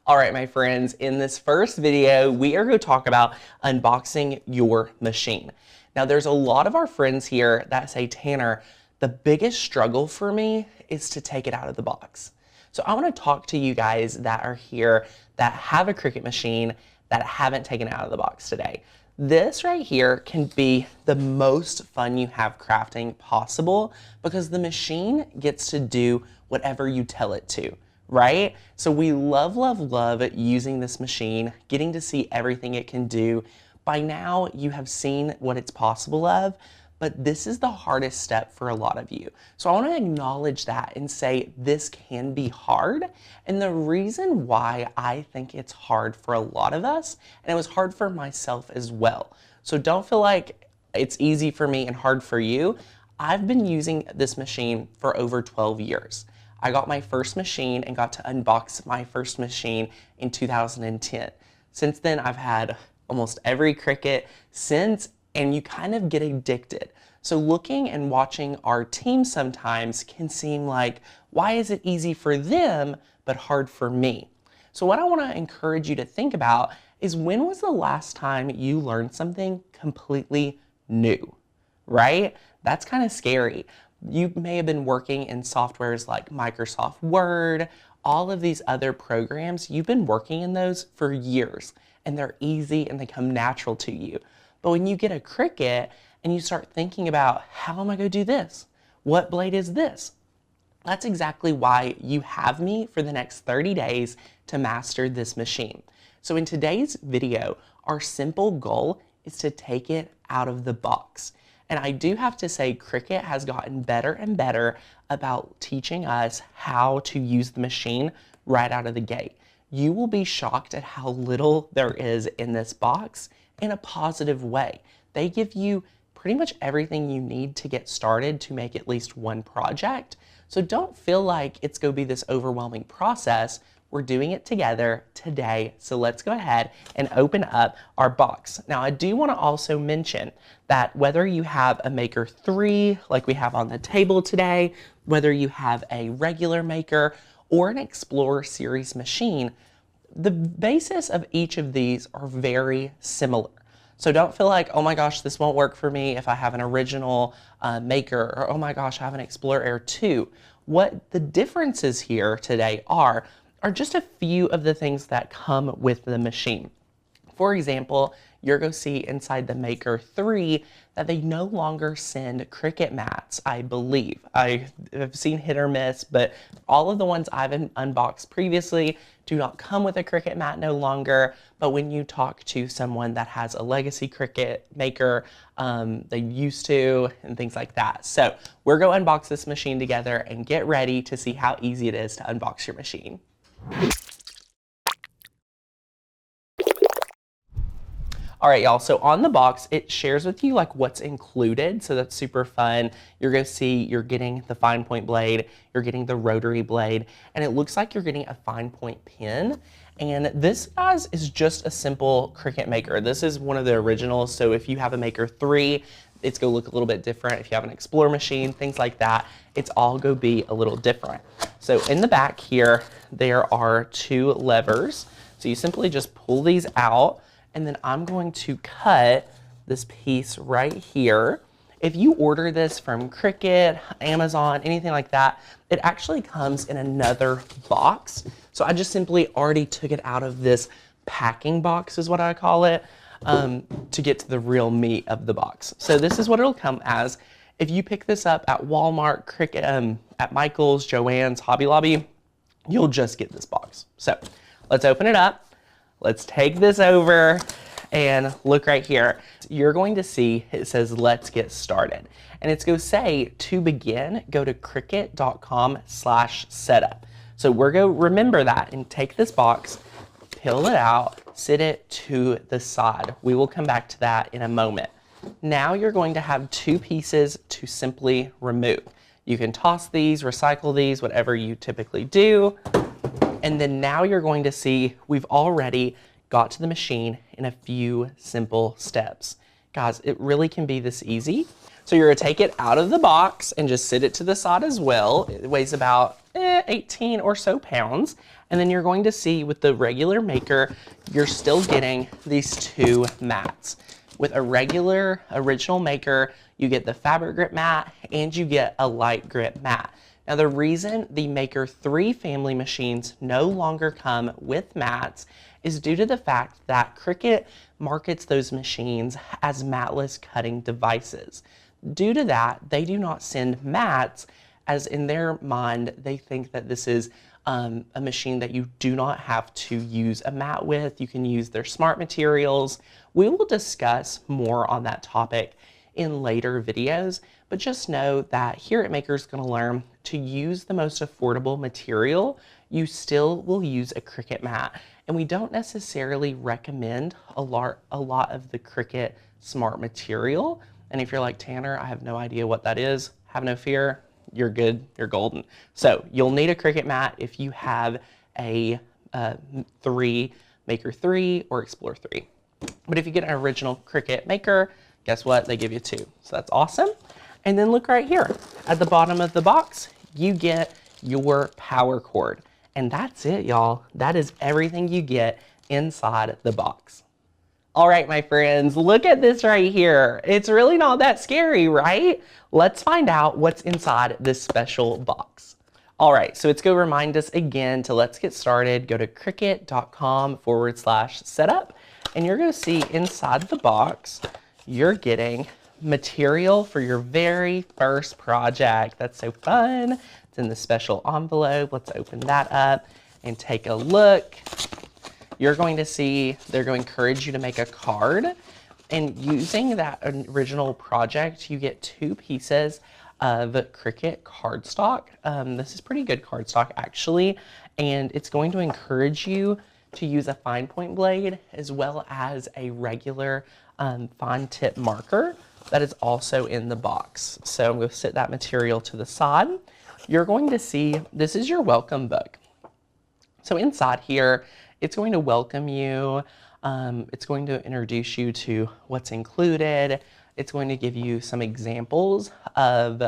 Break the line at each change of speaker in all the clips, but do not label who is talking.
All right, my friends, in this first video, we are going to talk about unboxing your machine. Now, there's a lot of our friends here that say, Tanner, the biggest struggle for me is to take it out of the box. So I want to talk to you guys that are here that have a Cricut machine that haven't taken it out of the box today. This right here can be the most fun you have crafting possible because the machine gets to do whatever you tell it to, right? So we love using this machine, getting to see everything it can do. By now, you have seen what it's possible of, but this is the hardest step for a lot of you. So I want to acknowledge that and say this can be hard. And the reason why I think it's hard for a lot of us, and it was hard for myself as well. So don't feel like it's easy for me and hard for you. I've been using this machine for over 12 years. I got my first machine and got to unbox my first machine in 2010. Since then, I've had almost every Cricut since, and you kind of get addicted. So looking and watching our team sometimes can seem like, why is it easy for them but hard for me? So what I want to encourage you to think about is, when was the last time you learned something completely new, right? That's kind of scary. You may have been working in softwares like Microsoft Word, all of these other programs. You've been working in those for years, and they're easy and they come natural to you. But when you get a Cricut and you start thinking about, how am I going to do this? What blade is this? That's exactly why you have me for the next 30 days to master this machine. So in today's video, our simple goal is to take it out of the box. And I do have to say, Cricut has gotten better and better about teaching us how to use the machine right out of the gate. You will be shocked at how little there is in this box in a positive way. They give you pretty much everything you need to get started to make at least one project. So don't feel like it's going to be this overwhelming process. We're doing it together today, so let's go ahead and open up our box. Now, I do want to also mention that whether you have a Maker 3, like we have on the table today, whether you have a regular Maker or an Explorer series machine, the basis of each of these are very similar. So don't feel like, oh my gosh, this won't work for me if I have an original Maker, or oh my gosh, I have an Explorer Air 2. What the differences here today are just a few of the things that come with the machine. For example, you're going to see inside the Maker 3 that they no longer send Cricut mats, I believe. I have seen hit or miss, but all of the ones I've unboxed previously do not come with a Cricut mat no longer. But when you talk to someone that has a legacy Cricut Maker, they used to, and things like that. So we're going to unbox this machine together and get ready to see how easy it is to unbox your machine. All right, y'all, so on the box, it shares with you like what's included, so that's super fun. You're gonna see you're getting the fine point blade, you're getting the rotary blade, and it looks like you're getting a fine point pin. And this, guys, is just a simple Cricut Maker. This is one of the originals, so if you have a Maker 3, it's gonna look a little bit different. If you have an Explorer machine, things like that, it's all gonna be a little different. So in the back here, there are 2 levers. So you simply just pull these out, and then I'm going to cut this piece right here. If you order this from Cricut, Amazon, anything like that, it actually comes in another box. So I just simply already took it out of this packing box, is what I call it, to get to the real meat of the box. So this is what it'll come as. If you pick this up at Walmart, Cricut, at Michael's, Joann's, Hobby Lobby, you'll just get this box. So let's open it up. Let's take this over and look right here. You're going to see it says, let's get started. And it's going to say, to begin, go to cricut.com/setup. So we're going to remember that and take this box, peel it out, sit it to the side. We will come back to that in a moment. Now you're going to have 2 pieces to simply remove. You can toss these, recycle these, whatever you typically do. And then now you're going to see we've already got to the machine in a few simple steps. Guys, it really can be this easy. So you're gonna take it out of the box and just sit it to the side as well. It weighs about 18 or so pounds. And then you're going to see with the regular maker, you're still getting these two mats. With a regular original maker, you get the fabric grip mat and you get a light grip mat. Now the reason the Maker 3 family machines no longer come with mats is due to the fact that Cricut markets those machines as matless cutting devices. Due to that, they do not send mats, as in their mind, they think that this is a machine that you do not have to use a mat with. You can use their smart materials. We will discuss more on that topic in later videos, but just know that here at Maker's Gonna Learn, to use the most affordable material, you still will use a Cricut mat. And we don't necessarily recommend a lot of the Cricut smart material. And if you're like, Tanner, I have no idea what that is, have no fear, you're good, you're golden. So you'll need a Cricut mat if you have a Maker 3 or Explore 3. But if you get an original Cricut Maker, guess what? They give you two. So that's awesome. And then look right here. At the bottom of the box, you get your power cord. And that's it, y'all. That is everything you get inside the box. All right, my friends, look at this right here. It's really not that scary, right? Let's find out what's inside this special box. All right, so it's going to remind us again to let's get started. Go to cricut.com/setup, and you're going to see inside the box, you're getting material for your very first project. That's so fun. It's in the special envelope. Let's open that up and take a look. You're going to see they're going to encourage you to make a card. And using that original project, you get 2 pieces of Cricut cardstock. This is pretty good cardstock, actually. And it's going to encourage you to use a fine point blade as well as a regular fine tip marker that is also in the box. So I'm going to set that material to the side. You're going to see this is your welcome book. So inside here, it's going to welcome you. It's going to introduce you to what's included. It's going to give you some examples of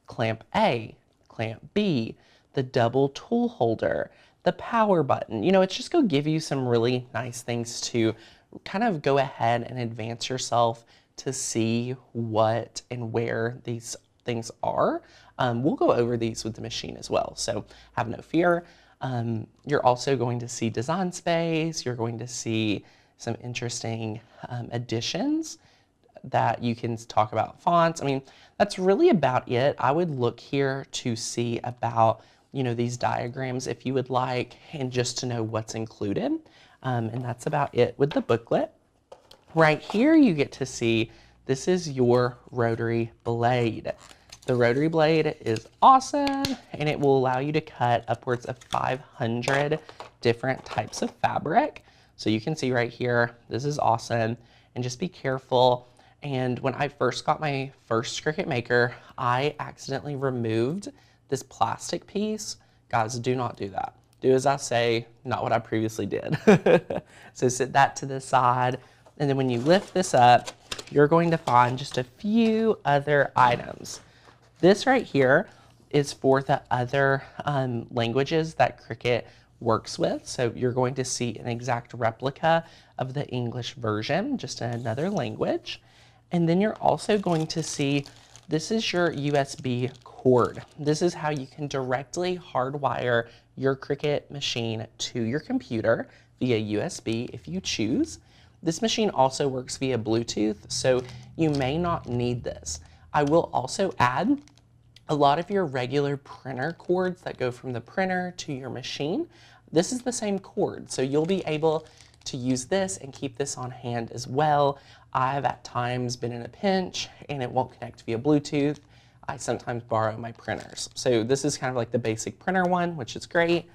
clamp A, clamp B, the double tool holder, the power button. You know, it's just going to give you some really nice things to kind of go ahead and advance yourself to see what and where these things are. We'll go over these with the machine as well, so have no fear. You're also going to see design space. You're going to see some interesting additions that you can talk about fonts. I mean, that's really about it. I would look here to see about, you know, these diagrams if you would like, and just to know what's included. And that's about it with the booklet. Right here, you get to see this is your rotary blade. The rotary blade is awesome, and it will allow you to cut upwards of 500 different types of fabric. So you can see right here, this is awesome, and just be careful. And when I first got my first Cricut Maker, I accidentally removed this plastic piece. Guys, do not do that. Do as I say, not what I previously did. So set that to the side, and then when you lift this up, you're going to find just a few other items. This right here is for the other languages that Cricut works with. So you're going to see an exact replica of the English version, just in another language. And then you're also going to see, this is your USB cord. This is how you can directly hardwire your Cricut machine to your computer via USB if you choose. This machine also works via Bluetooth, so you may not need this. I will also add a lot of your regular printer cords that go from the printer to your machine. This is the same cord, so you'll be able to use this and keep this on hand as well. I've at times been in a pinch and it won't connect via Bluetooth. I sometimes borrow my printers. So this is kind of like the basic printer one, which is great.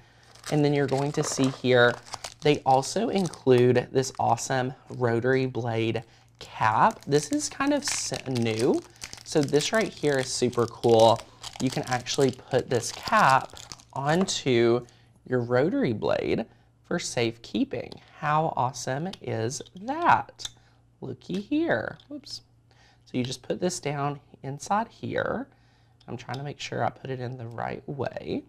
And then you're going to see here, they also include this awesome rotary blade cap. This is kind of new. So this right here is super cool. You can actually put this cap onto your rotary blade for safekeeping. How awesome is that? Looky here. Whoops. So you just put this down inside here. I'm trying to make sure I put it in the right way.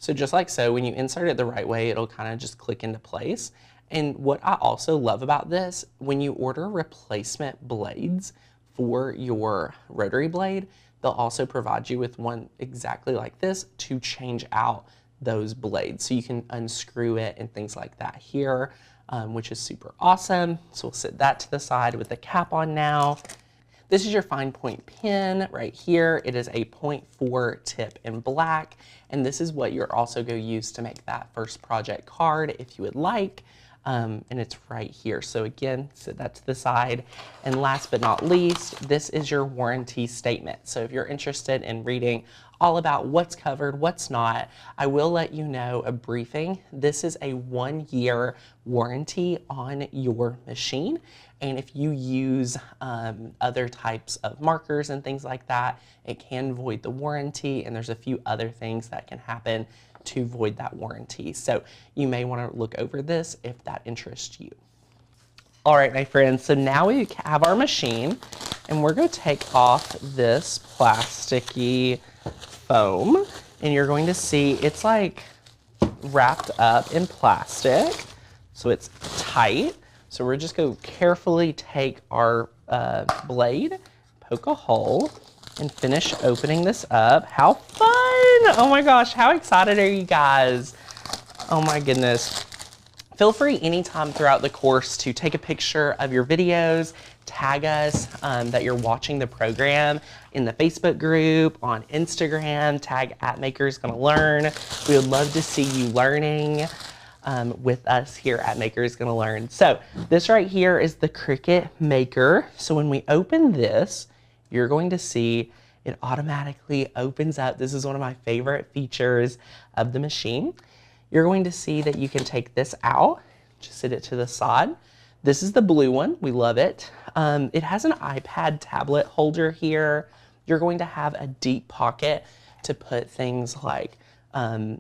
So just like so, when you insert it the right way, it'll kind of just click into place. And what I also love about this, when you order replacement blades for your rotary blade, they'll also provide you with one exactly like this to change out those blades. So you can unscrew it and things like that here, which is super awesome. So we'll set that to the side with the cap on now. This is your fine point pen right here. It is a 0.4 tip in black, and this is what you're also going to use to make that first project card if you would like. And it's right here. So again, set that to the side. And last but not least, this is your warranty statement. So if you're interested in reading all about what's covered, what's not, I will let you know a briefing. This is a 1-year warranty on your machine. And if you use other types of markers and things like that, it can void the warranty. And there's a few other things that can happen to void that warranty. So you may want to look over this if that interests you. All right, my friends, so now we have our machine, and we're going to take off this plasticky foam, and you're going to see it's like wrapped up in plastic, so it's tight. So we're just going to carefully take our blade, poke a hole, and finish opening this up. How fun! Oh my gosh, how excited are you guys? Oh my goodness. Feel free anytime throughout the course to take a picture of your videos, tag us that you're watching the program in the Facebook group, on Instagram, tag @MakersGonnaLearn. We would love to see you learning with us here at Makers Gonna Learn. So this right here is the Cricut Maker. So when we open this, you're going to see it automatically opens up. This is one of my favorite features of the machine. You're going to see that you can take this out, just set it to the side. This is the blue one, we love it. It has an iPad tablet holder here. You're going to have a deep pocket to put things like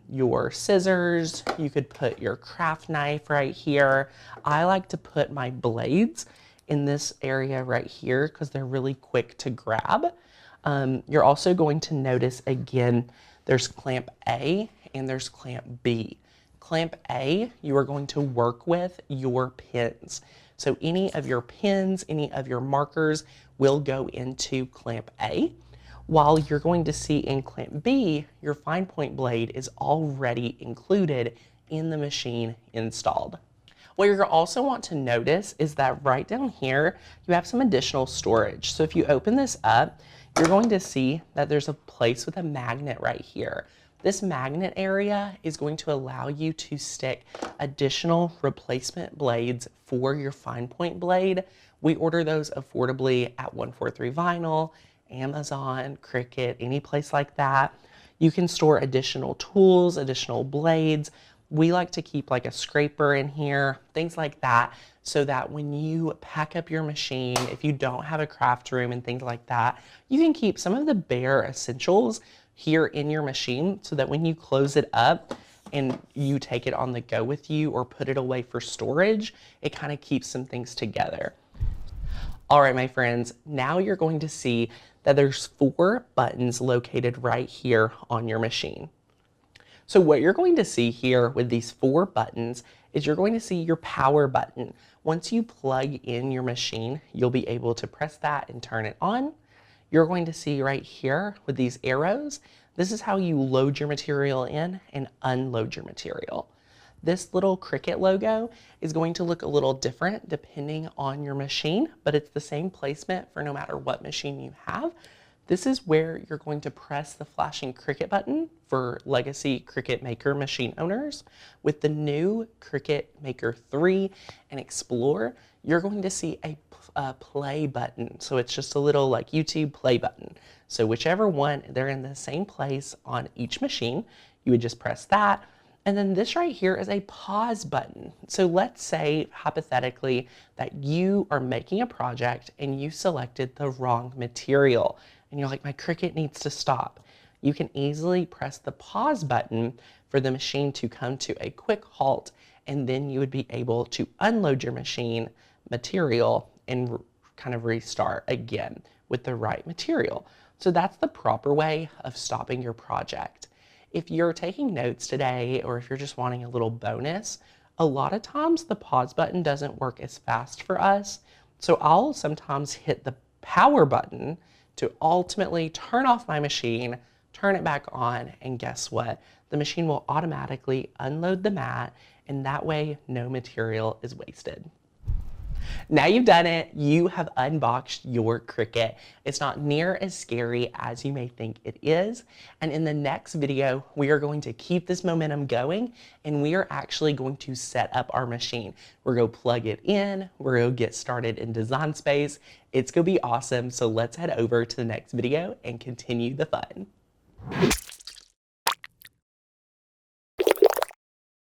your scissors. You could put your craft knife right here. I like to put my blades in this area right here because they're really quick to grab. You're also going to notice again, there's clamp A and there's clamp B. Clamp A, you are going to work with your pins. So any of your pins, any of your markers will go into clamp A, while you're going to see in clamp B, your fine point blade is already included in the machine installed. What you're also want to notice is that right down here, you have some additional storage. So if you open this up, you're going to see that there's a place with a magnet right here. This magnet area is going to allow you to stick additional replacement blades for your fine point blade. We order those affordably at 143 Vinyl, Amazon, Cricut, any place like that. You can store additional tools, additional blades. We like to keep like a scraper in here, things like that, so that when you pack up your machine, if you don't have a craft room and things like that, you can keep some of the bare essentials here in your machine so that when you close it up and you take it on the go with you or put it away for storage, it kind of keeps some things together. All right, my friends, now you're going to see that there's 4 buttons located right here on your machine. So what you're going to see here with these 4 buttons is you're going to see your power button. Once you plug in your machine, you'll be able to press that and turn it on. You're going to see right here with these arrows, this is how you load your material in and unload your material. This little Cricut logo is going to look a little different depending on your machine, but it's the same placement for no matter what machine you have. This is where you're going to press the flashing Cricut button for legacy Cricut Maker machine owners. With the new Cricut Maker 3 and Explore, you're going to see a play button. So it's just a little like YouTube play button. So whichever one, they're in the same place on each machine. You would just press that. And then this right here is a pause button. So let's say hypothetically that you are making a project and you selected the wrong material and you're like, my Cricut needs to stop. You can easily press the pause button for the machine to come to a quick halt, and then you would be able to unload your machine material and kind of restart again with the right material. So that's the proper way of stopping your project. If you're taking notes today, or if you're just wanting a little bonus, a lot of times the pause button doesn't work as fast for us. So I'll sometimes hit the power button to ultimately turn off my machine, turn it back on, and guess what? The machine will automatically unload the mat, and that way no material is wasted. Now you've done it, you have unboxed your Cricut. It's not near as scary as you may think it is. And in the next video, we are going to keep this momentum going, and we are actually going to set up our machine. We're going to plug it in, we're going to get started in Design Space. It's going to be awesome, so let's head over to the next video and continue the fun.